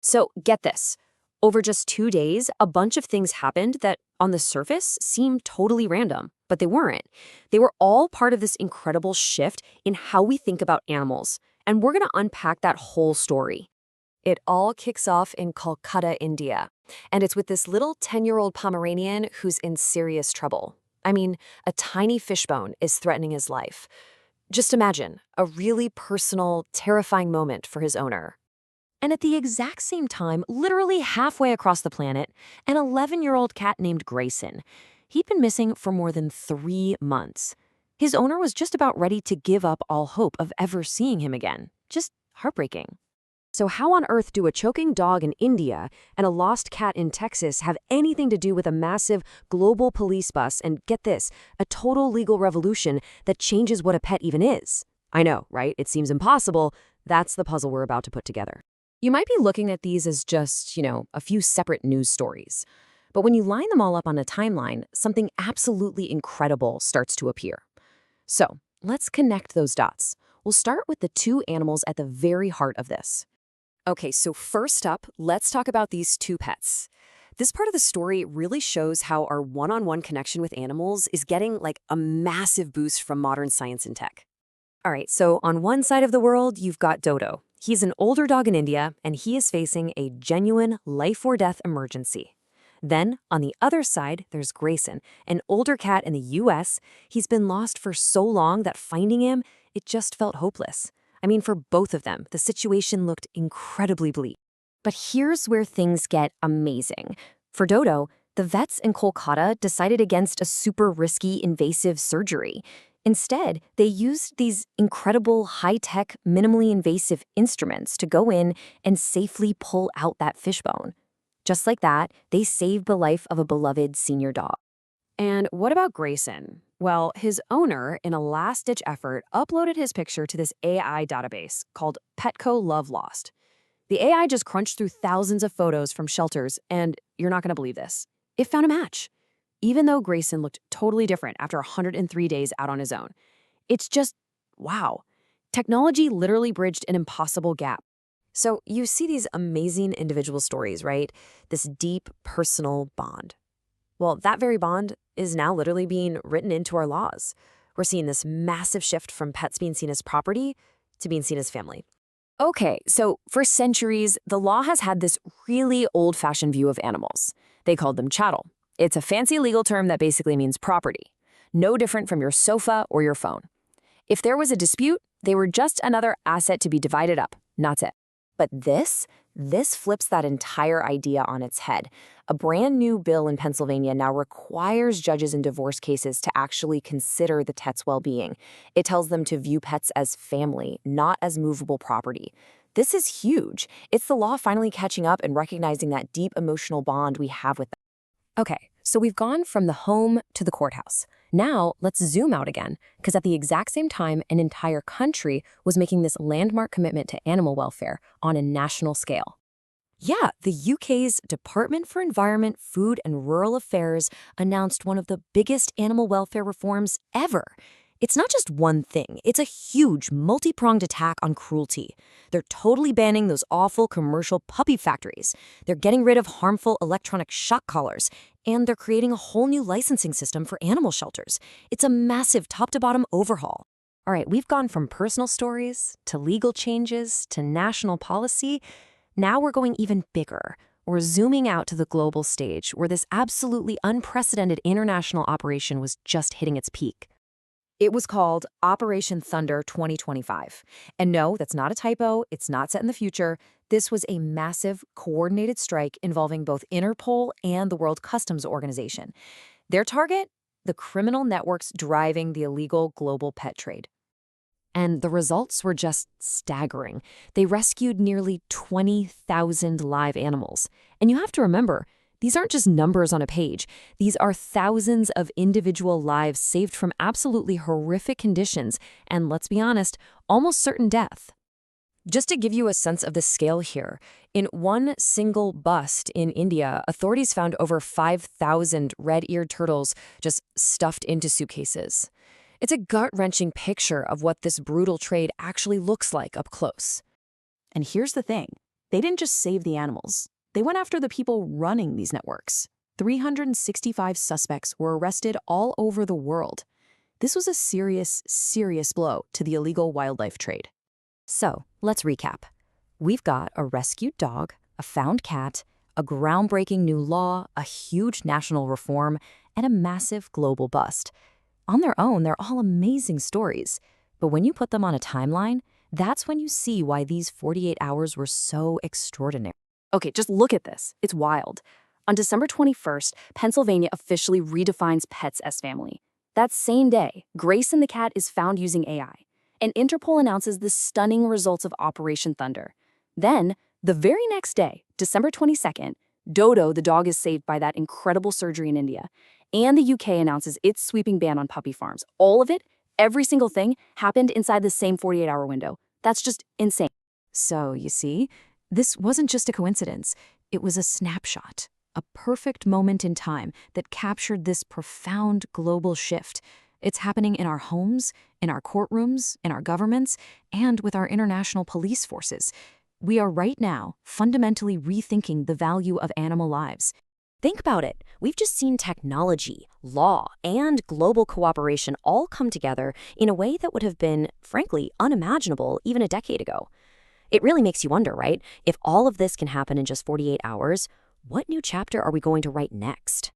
So get this. Over just 2 days, a bunch of things happened that, on the surface, seemed totally random, but they weren't. They were all part of this incredible shift in how we think about animals, and we're going to unpack that whole story. It all kicks off in Kolkata, India, and it's with this little 10-year-old Pomeranian who's in serious trouble. I mean, a tiny fishbone is threatening his life. Just imagine, a really personal, terrifying moment for his owner. And at the exact same time, literally halfway across the planet, an 11-year-old cat named Grayson. He'd been missing for more than 3 months. His owner was just about ready to give up all hope of ever seeing him again. Just heartbreaking. So how on earth do a choking dog in India and a lost cat in Texas have anything to do with a massive global police bus and, get this, a total legal revolution that changes what a pet even is? I know, right? It seems impossible. That's the puzzle we're about to put together. You might be looking at these as just, a few separate news stories. But when you line them all up on a timeline, something absolutely incredible starts to appear. So let's connect those dots. We'll start with the two animals at the very heart of this. Okay, so first up, let's talk about these two pets. This part of the story really shows how our one-on-one connection with animals is getting like a massive boost from modern science and tech. All right, so on one side of the world, you've got Dodo. He's an older dog in India, and he is facing a genuine life-or-death emergency. Then, on the other side, there's Grayson, an older cat in the US. He's been lost for so long that finding him, it just felt hopeless. I mean, for both of them, the situation looked incredibly bleak. But here's where things get amazing. For Dodo, the vets in Kolkata decided against a super risky invasive surgery. Instead, they used these incredible high-tech, minimally invasive instruments to go in and safely pull out that fishbone. Just like that, they saved the life of a beloved senior dog. And what about Grayson? Well, his owner, in a last-ditch effort, uploaded his picture to this AI database called Petco Love Lost. The AI just crunched through thousands of photos from shelters, and you're not going to believe this. It found a match. Even though Grayson looked totally different after 103 days out on his own. It's just, wow. Technology literally bridged an impossible gap. So you see these amazing individual stories, right? This deep personal bond. Well, that very bond is now literally being written into our laws. We're seeing this massive shift from pets being seen as property to being seen as family. Okay, so for centuries, the law has had this really old-fashioned view of animals. They called them chattel. It's a fancy legal term that basically means property, no different from your sofa or your phone. If there was a dispute, they were just another asset to be divided up, that's it. But this flips that entire idea on its head. A brand new bill in Pennsylvania now requires judges in divorce cases to actually consider the pet's well-being. It tells them to view pets as family, not as movable property. This is huge. It's the law finally catching up and recognizing that deep emotional bond we have with them. Okay, so we've gone from the home to the courthouse. Now, let's zoom out again, because at the exact same time, an entire country was making this landmark commitment to animal welfare on a national scale. Yeah, the UK's Department for Environment, Food and Rural Affairs announced one of the biggest animal welfare reforms ever. It's not just one thing. It's a huge, multi-pronged attack on cruelty. They're totally banning those awful commercial puppy factories. They're getting rid of harmful electronic shock collars. And they're creating a whole new licensing system for animal shelters. It's a massive top-to-bottom overhaul. All right, we've gone from personal stories to legal changes to national policy. Now we're going even bigger. We're zooming out to the global stage where this absolutely unprecedented international operation was just hitting its peak. It was called Operation Thunder 2025. And no, that's not a typo. It's not set in the future. This was a massive, coordinated strike involving both Interpol and the World Customs Organization. Their target? The criminal networks driving the illegal global pet trade. And the results were just staggering. They rescued nearly 20,000 live animals. And you have to remember, these aren't just numbers on a page. These are thousands of individual lives saved from absolutely horrific conditions and, let's be honest, almost certain death. Just to give you a sense of the scale here, in one single bust in India, authorities found over 5,000 red-eared turtles just stuffed into suitcases. It's a gut-wrenching picture of what this brutal trade actually looks like up close. And here's the thing. They didn't just save the animals. They went after the people running these networks. 365 suspects were arrested all over the world. This was a serious, serious blow to the illegal wildlife trade. So, let's recap. We've got a rescued dog, a found cat, a groundbreaking new law, a huge national reform, and a massive global bust. On their own, they're all amazing stories. But when you put them on a timeline, that's when you see why these 48 hours were so extraordinary. Okay, just look at this. It's wild. On December 21st, Pennsylvania officially redefines pets as family. That same day, Grace and the cat is found using AI, and Interpol announces the stunning results of Operation Thunder. Then, the very next day, December 22nd, Dodo, the dog, is saved by that incredible surgery in India, and the UK announces its sweeping ban on puppy farms. All of it, every single thing, happened inside the same 48-hour window. That's just insane. So, you see, this wasn't just a coincidence. It was a snapshot, a perfect moment in time that captured this profound global shift. It's happening in our homes, in our courtrooms, in our governments, and with our international police forces. We are right now fundamentally rethinking the value of animal lives. Think about it. We've just seen technology, law, and global cooperation all come together in a way that would have been, frankly, unimaginable even a decade ago. It really makes you wonder, right? If all of this can happen in just 48 hours, what new chapter are we going to write next?